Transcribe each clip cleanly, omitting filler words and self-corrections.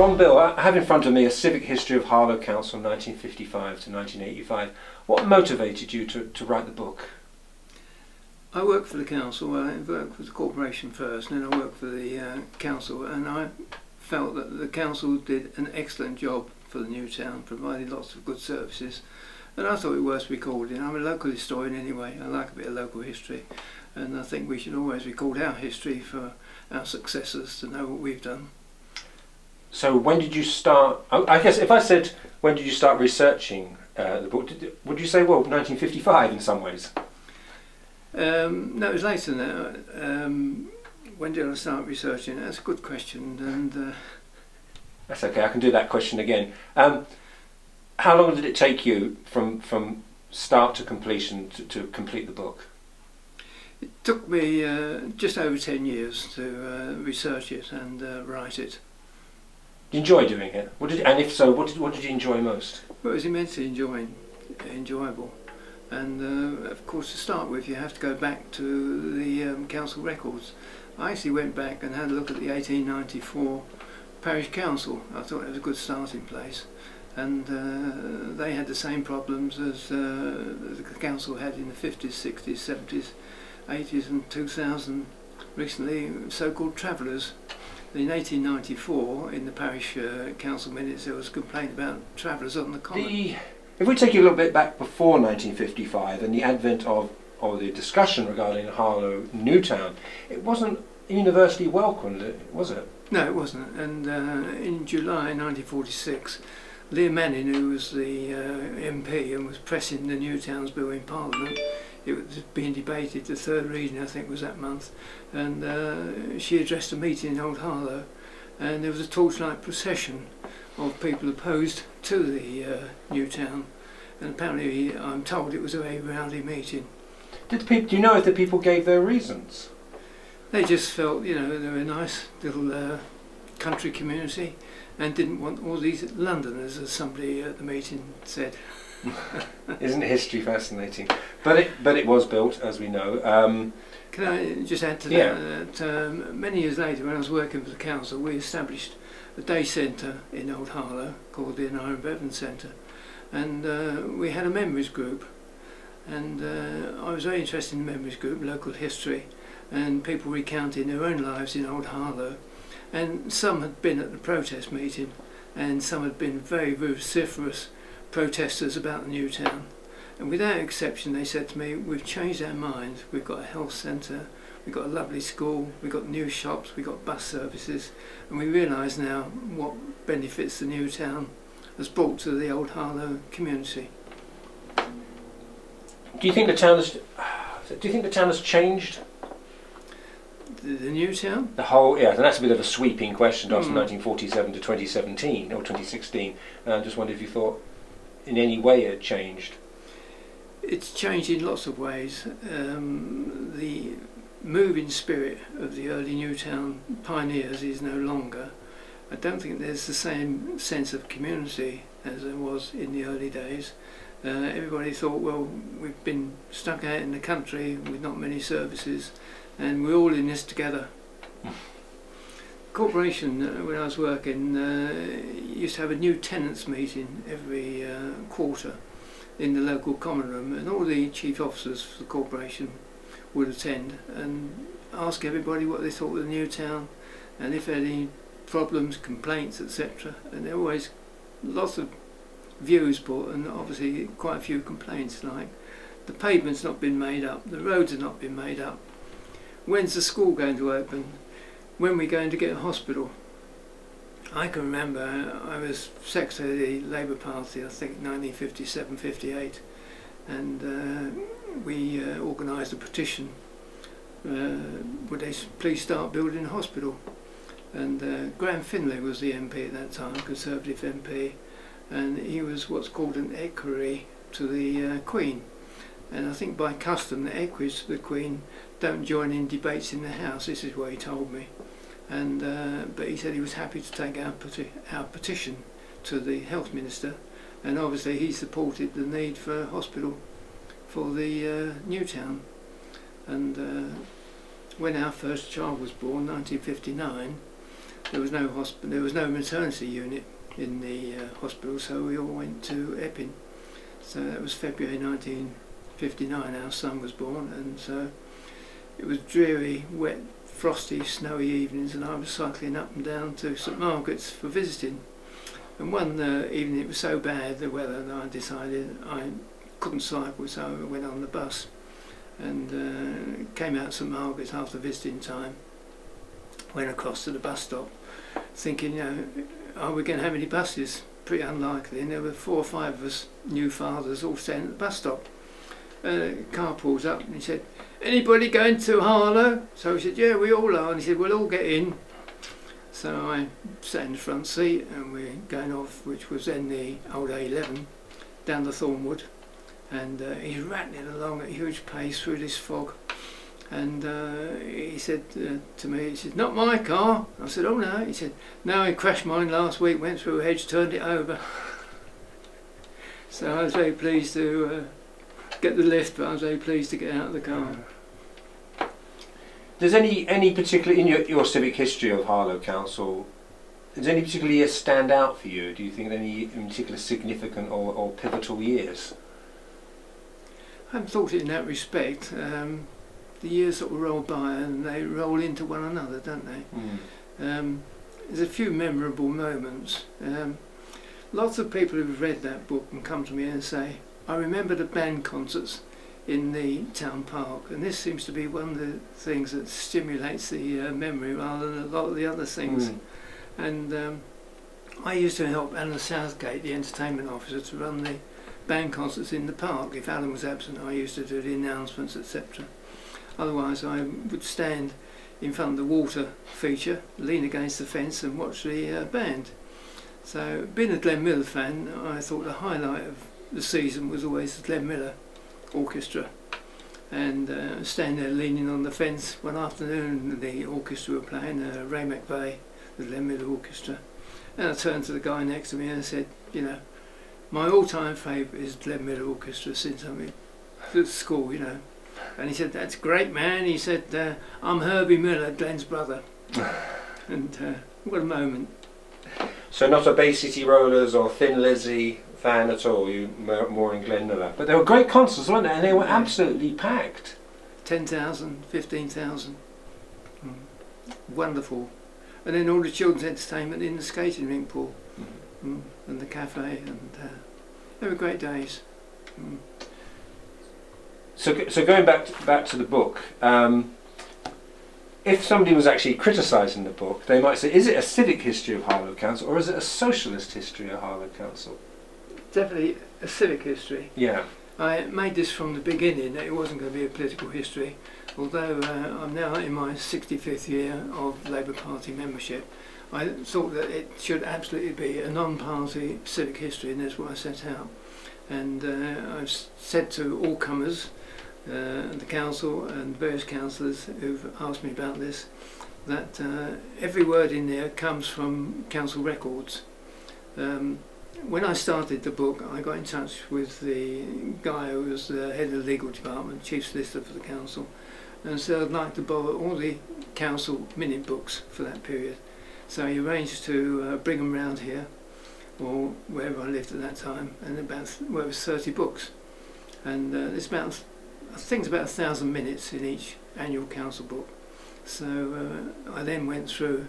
Ron Bill, I have in front of me a Civic History of Harlow Council 1955 to 1985. What motivated you to write the book? I worked for the council. I worked for the corporation first, and then I worked for the council, and I felt that the council did an excellent job for the new town, provided lots of good services, and I thought it was worth recording. I'm a local historian anyway. I like a bit of local history, and I think we should always record our history for our successors to know what we've done. So when did you start? I guess if I said, when did you start researching the book, would you say, well, 1955 in some ways? No, it was later than that. When did I start researching? That's a good question. And that's okay, I can do that question again. How long did it take you from start to completion to complete the book? It took me just over 10 years to research it and write it. Did you enjoy doing it? And if so, what did you enjoy most? Well, it was immensely enjoyable. And of course, to start with, you have to go back to the council records. I actually went back and had a look at the 1894 parish council. I thought it was a good starting place. And they had the same problems as the council had in the 50s, 60s, 70s, 80s and 2000 recently, so-called travellers. In 1894, in the parish council minutes, there was a complaint about travellers on the common. If we take you a little bit back before 1955 and the advent of the discussion regarding Harlow Newtown, it wasn't universally welcomed, was it? No, it wasn't. And in July 1946, Liam Manning, who was the MP and was pressing the Newtown's bill in Parliament, it was being debated, the third reading I think was that month, and she addressed a meeting in Old Harlow, and there was a torchlight procession of people opposed to the new town, and apparently I'm told it was a very rowdy meeting. Do you know if the people gave their reasons? They just felt, they were a nice little country community and didn't want all these Londoners, as somebody at the meeting said. Isn't history fascinating? But it was built, as we know. Can I just add to that, many years later, when I was working for the council, we established a day centre in Old Harlow called the Iron Bevan Centre, and we had a memories group, and I was very interested in the memories group, local history, and people recounting their own lives in Old Harlow, and some had been at the protest meeting, and some had been very vociferous protesters about the new town, and without exception they said to me, we've changed our minds, we've got a health centre, we've got a lovely school, we've got new shops, we've got bus services, and we realise now what benefits the new town has brought to the Old Harlow community. Do you think the town has changed? The new town? The whole, and that's a bit of a sweeping question after 1947 to 2017 or 2016. And I just wondered if you thought in any way it changed. It's changed in lots of ways. The moving spirit of the early Newtown pioneers is no longer. I don't think there's the same sense of community as there was in the early days. Everybody thought, well, we've been stuck out in the country with not many services, and we're all in this together. Corporation, when I was working, used to have a new tenants meeting every quarter in the local common room, and all the chief officers for the corporation would attend and ask everybody what they thought of the new town and if there had any problems, complaints, etc. And there were always lots of views put, and obviously quite a few complaints, like the pavement's not been made up, the roads have not been made up, when's the school going to open, when are we going to get a hospital. I can remember I was secretary of the Labour Party, I think 1957-58, and we organised a petition, would they please start building a hospital, and Graham Finlay was the MP at that time, Conservative MP, and he was what's called an equerry to the Queen, and I think by custom the equerries to the Queen don't join in debates in the House. This is what he told me, and but he said he was happy to take our petition to the Health Minister, and obviously he supported the need for a hospital for the new town. And when our first child was born, 1959, there was no hospital, there was no maternity unit in the hospital, so we all went to Epping. So that was February 1959. Our son was born, and so it was dreary, wet, frosty, snowy evenings, and I was cycling up and down to St Margaret's for visiting. And one evening it was so bad, the weather, that I decided I couldn't cycle, so I went on the bus and came out St Margaret's after visiting time. Went across to the bus stop, thinking, are we going to have any buses? Pretty unlikely. And there were 4 or 5 of us new fathers all standing at the bus stop. A car pulls up and he said, "Anybody going to Harlow?" So we said, "Yeah, we all are." And he said, "We'll all get in." So I sat in the front seat and we're going off, which was then the old A11, down the Thornwood. And he's rattling along at a huge pace through this fog. And he said to me, he said, "Not my car." I said, "Oh no." He said, "No, he crashed mine last week, went through a hedge, turned it over." So I was very pleased to get the lift, but I was very pleased to get out of the car. Does any particular, in your civic history of Harlow Council, does any particular year stand out for you? Do you think any in particular significant or pivotal years? I haven't thought it in that respect. The years sort of roll by and they roll into one another, don't they? There's a few memorable moments. Lots of people who've read that book and come to me and say, "I remember the band concerts in the town park," and this seems to be one of the things that stimulates the memory rather than a lot of the other things. And I used to help Alan Southgate, the entertainment officer, to run the band concerts in the park. If Alan was absent, I used to do the announcements, etc. Otherwise I would stand in front of the water feature, lean against the fence and watch the band. So being a Glenn Miller fan, I thought the highlight of the season was always the Glenn Miller Orchestra. And stand there leaning on the fence one afternoon, the orchestra were playing, Ray McVeigh, the Glenn Miller Orchestra. And I turned to the guy next to me and I said, "My all-time favourite is Glenn Miller Orchestra since I'm at school, And he said, "That's great, man." He said, "I'm Herbie Miller, Glenn's brother." And what a moment. So not a Bay City Rollers or Thin Lizzy fan at all, you more in Glenn Miller. But they were great concerts, weren't they? And they were absolutely packed. 10,000, 15,000. Wonderful. And then all the children's entertainment in the skating rink pool. And the cafe, and they were great days. So going back to the book, if somebody was actually criticising the book, they might say, is it a civic history of Harlow Council or is it a socialist history of Harlow Council? Definitely a civic history. Yeah. I made this from the beginning that it wasn't going to be a political history, although I'm now in my 65th year of Labour Party membership. I thought that it should absolutely be a non-party civic history, and that's what I set out. And I've said to all comers, the council and various councillors who've asked me about this, that every word in there comes from council records. When I started the book, I got in touch with the guy who was the head of the legal department, chief solicitor for the council, and said I'd like to borrow all the council minute books for that period. So he arranged to bring them round here, or wherever I lived at that time, and it was 30 books. And there's about, I think it's about 1,000 minutes in each annual council book. So I then went through,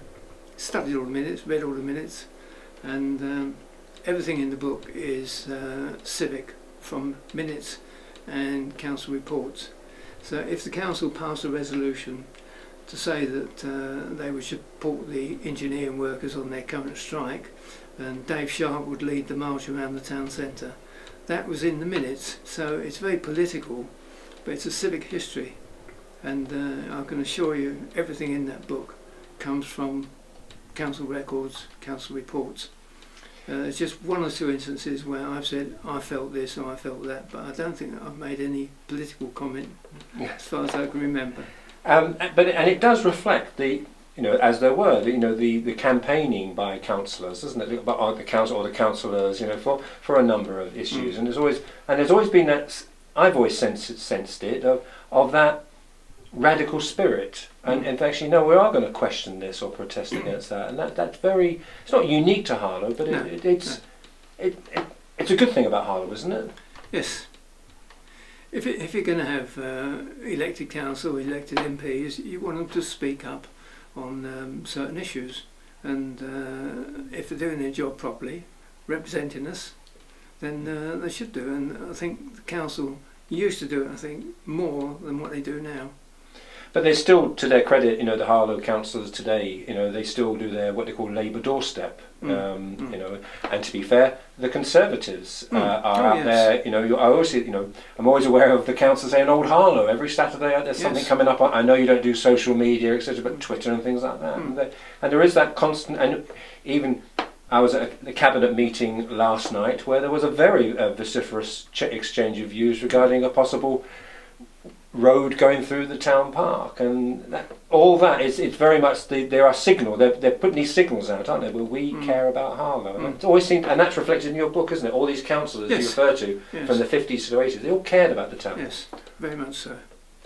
studied all the minutes, read all the minutes, and everything in the book is civic, from minutes and council reports. So if the council passed a resolution to say that they would support the engineering workers on their current strike, and Dave Sharp would lead the march around the town centre, that was in the minutes. So it's very political, but it's a civic history, and I can assure you everything in that book comes from council records, council reports. It's just one or two instances where I've said I felt this or I felt that, but I don't think that I've made any political comment as far as I can remember. And it does reflect the, as there were, the campaigning by councillors, doesn't it? By the council or the councillors, for a number of issues, and there's always been that. I've always sensed it of that radical spirit, and actually, no, we are going to question this or protest against that, and that's very. It's not unique to Harlow, but it's a good thing about Harlow, isn't it? Yes. If you're going to have elected council, elected MPs, you want them to speak up on certain issues, and if they're doing their job properly, representing us, then they should do. And I think the council used to do it, I think, more than what they do now. But they still, to their credit, the Harlow councillors today, they still do their what they call Labour doorstep. And to be fair, the Conservatives are out there. I always see, I'm always aware of the council saying Old Harlow every Saturday. There's something coming up. I know you don't do social media, etc., but Twitter and things like that. And there is that constant. And even I was at a cabinet meeting last night where there was a very vociferous exchange of views regarding a possible road going through the town park, and it's very much there are signals. They're putting these signals out, aren't they? Where we care about Harlow. And it's always seemed, and that's reflected in your book, isn't it? All these councillors you refer to from the 50s to the 80s, they all cared about the town. Yes, very much so.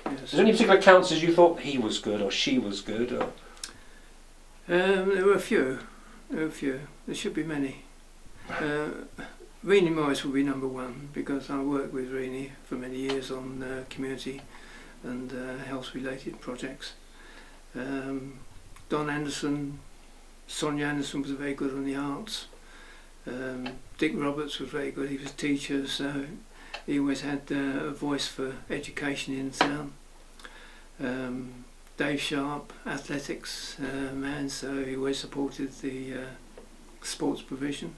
Yes. Is there any particular councillors you thought he was good or she was good? Or? There were a few. There should be many. Rennie Morris will be number one, because I worked with Rennie for many years on community and health related projects. Don Anderson, Sonia Anderson was very good on the arts. Dick Roberts was very good, he was a teacher, so he always had a voice for education in the town. Dave Sharp, athletics man, so he always supported the sports provision.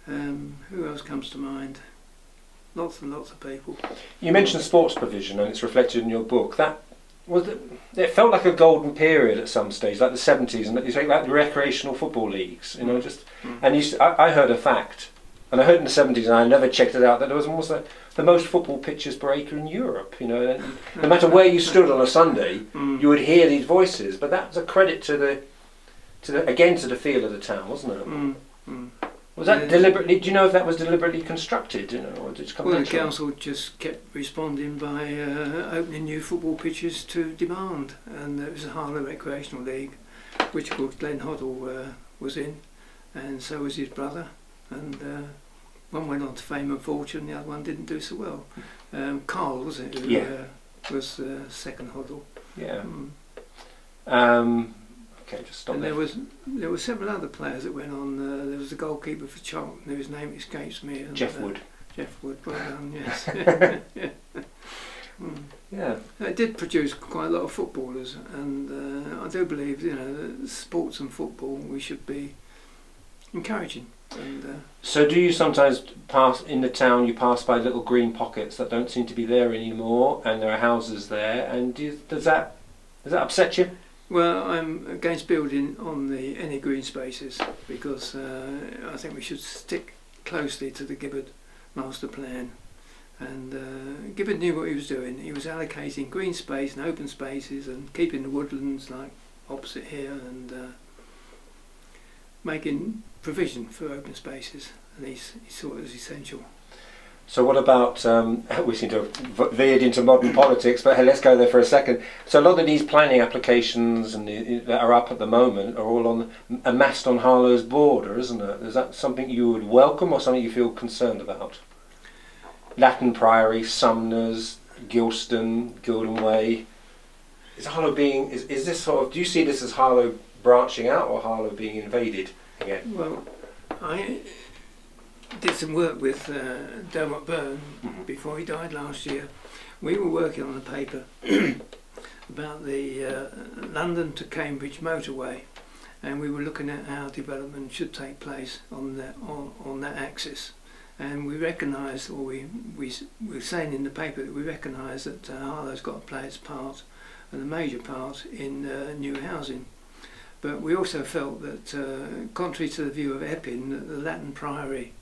Who else comes to mind? Lots and lots of people. You mentioned sports provision, and it's reflected in your book. That was it felt like a golden period at some stage, like the 70s, and you say like the recreational football leagues. And I heard a fact, and I heard in the 70s, and I never checked it out, that there was almost the most football pitches per acre in Europe. No matter where you stood on a Sunday, you would hear these voices. But that was a credit to the feel of the town, wasn't it? Was that deliberately? Do you know if that was deliberately constructed? Or did it come the council just kept responding by opening new football pitches to demand, and there was a Harlow Recreational League, which of course Glenn Hoddle was in, and so was his brother, and one went on to fame and fortune, the other one didn't do so well. Carl, was it? Who was second Hoddle. Yeah. Okay, just stop and there. There were several other players that went on. There was a goalkeeper for Charlton, whose name escapes me. And, Jeff Wood. Jeff Wood, well done, yes. Yeah. It did produce quite a lot of footballers, and I do believe, sports and football we should be encouraging. And, so do you sometimes pass in the town, you pass by little green pockets that don't seem to be there anymore, and there are houses there, and does that upset you? Well, I'm against building on any green spaces, because I think we should stick closely to the Gibbard master plan. And Gibbard knew what he was doing. He was allocating green space and open spaces and keeping the woodlands like opposite here, and making provision for open spaces, and he saw it as essential. So what about, we seem to have veered into modern politics, but hey, let's go there for a second. So a lot of these planning applications that are up at the moment are all amassed on Harlow's border, isn't it? Is that something you would welcome or something you feel concerned about? Latin Priory, Sumners, Gilston, Gilden Way. Is Harlow being, is this sort of, do you see this as Harlow branching out or Harlow being invaded again? Well, I did some work with Dermot Byrne before he died last year. We were working on a paper about the London to Cambridge motorway, and we were looking at how development should take place on that axis. And we recognised, or we were saying in the paper that we recognise that Harlow's got to play its part, and a major part, in new housing. But we also felt that, contrary to the view of Epping, that the Latin Priory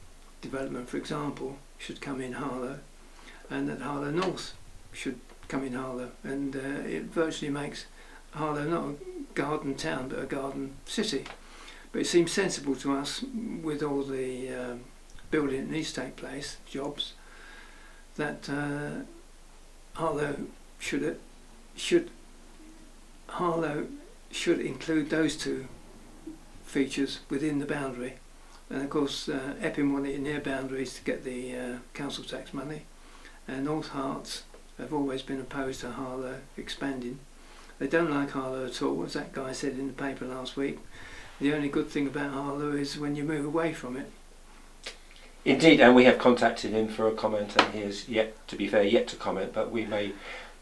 development, for example, should come in Harlow, and that Harlow North should come in Harlow, and it virtually makes Harlow not a garden town but a garden city. But it seems sensible to us, with all the building that needs to take place, jobs, that Harlow should Harlow should include those two features within the boundary. And of course Epping want it in their boundaries to get the council tax money, and North Herts have always been opposed to Harlow expanding. They don't like Harlow at all, as that guy said in the paper last week. The only good thing about Harlow is when you move away from it. Indeed, and we have contacted him for a comment, and he is yet to comment, but we may,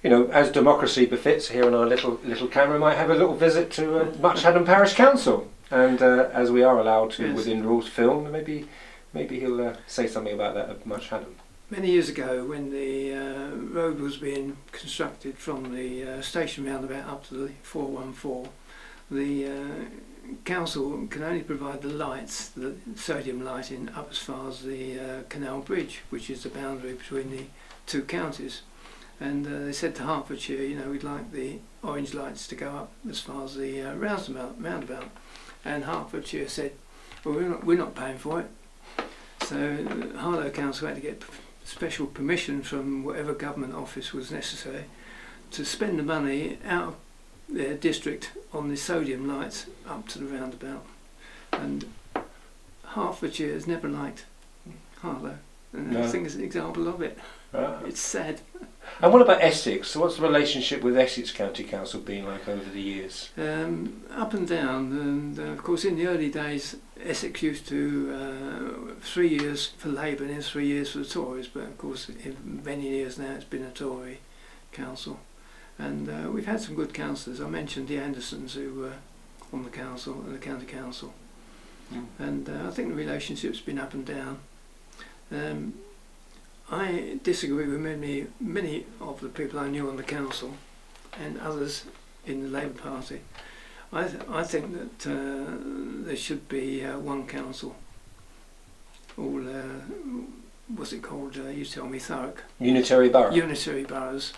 as democracy befits, here on our little camera, might have a little visit to Much Haddon Parish Council. And as we are allowed to, yes, within rules film, maybe he'll say something about that at Much Haddon. Many years ago, when the road was being constructed from the station roundabout up to the 414, the council can only provide the lights, the sodium lighting, up as far as the Canal Bridge, which is the boundary between the two counties. And they said to Hertfordshire, we'd like the orange lights to go up as far as the roundabout. And Hertfordshire said, well, we're not paying for it. So Harlow Council had to get special permission from whatever government office was necessary to spend the money out of their district on the sodium lights up to the roundabout. And Hertfordshire has never liked Harlow, and no. I think it's an example of it. It's sad. And what about Essex? So what's the relationship with Essex County Council been like over the years? Up and down, and of course in the early days Essex used to 3 years for Labour and then 3 years for the Tories, but of course in many years now it's been a Tory council. And we've had some good councillors. I mentioned the Andersons who were on the council and the county council. And I think the relationship's been up and down. I disagree with many of the people I knew on the council and others in the Labour Party. I think that there should be one council, all, what's it called, you tell me, Thurrock? Unitary borough. Unitary boroughs,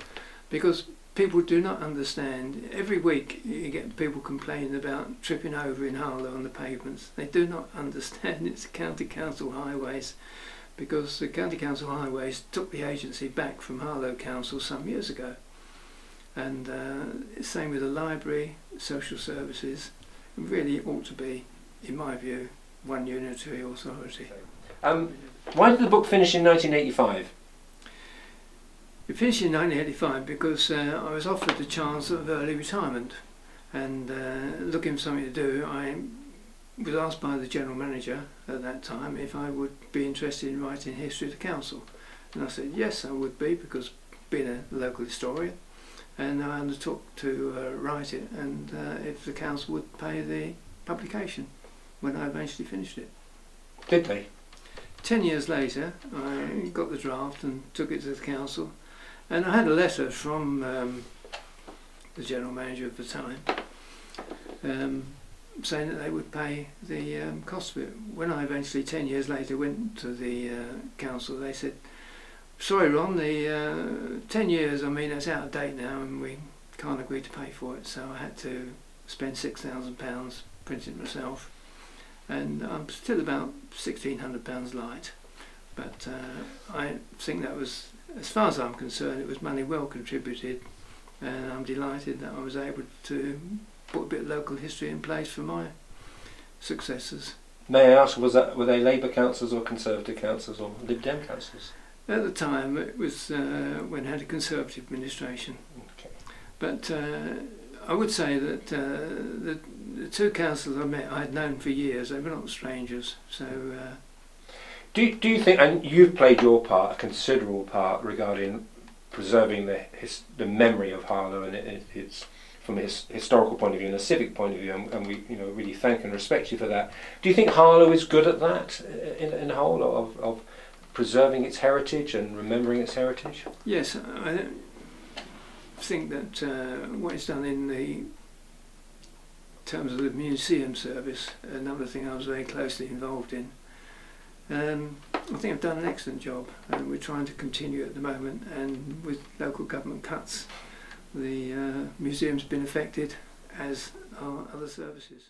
because people do not understand. Every week you get people complaining about tripping over in Harlow on the pavements. They do not understand it's county council highways, because the county council highways took the agency back from Harlow Council some years ago. And same with the library, social services. It really ought to be, in my view, one unitary authority. Why did the book finish in 1985? It finished in 1985 because I was offered the chance of early retirement, and looking for something to do, I was asked by the general manager at that time if I would be interested in writing history of the council, and I said yes I would be, because being a local historian, and I undertook to write it, and if the council would pay the publication when I eventually finished it. Did they? 10 years later I got the draft and took it to the council, and I had a letter from the general manager of the time saying that they would pay the cost of it. When I eventually 10 years later went to the council, they said, sorry Ron, the 10 years, that's out of date now and we can't agree to pay for it. So I had to spend £6,000 printing myself, and I'm still about £1,600 light, but I think that was, as far as I'm concerned, it was money well contributed, and I'm delighted that I was able to put a bit of local history in place for my successors. May I ask, were they Labour councillors or Conservative councillors or Lib Dem councillors? At the time it was when I had a Conservative administration. Okay. But I would say that the two councillors I met I had known for years. They were not strangers. So do you think, and you've played your part, a considerable part, regarding preserving the memory of Harlow, and it's from a historical point of view and a civic point of view, and we really thank and respect you for that. Do you think Harlow is good at that in the whole of preserving its heritage and remembering its heritage? Yes, I think that what it's done in the terms of the museum service, another thing I was very closely involved in, I think I've done an excellent job, and we're trying to continue at the moment, and with local government cuts the museum's been affected, as are other services.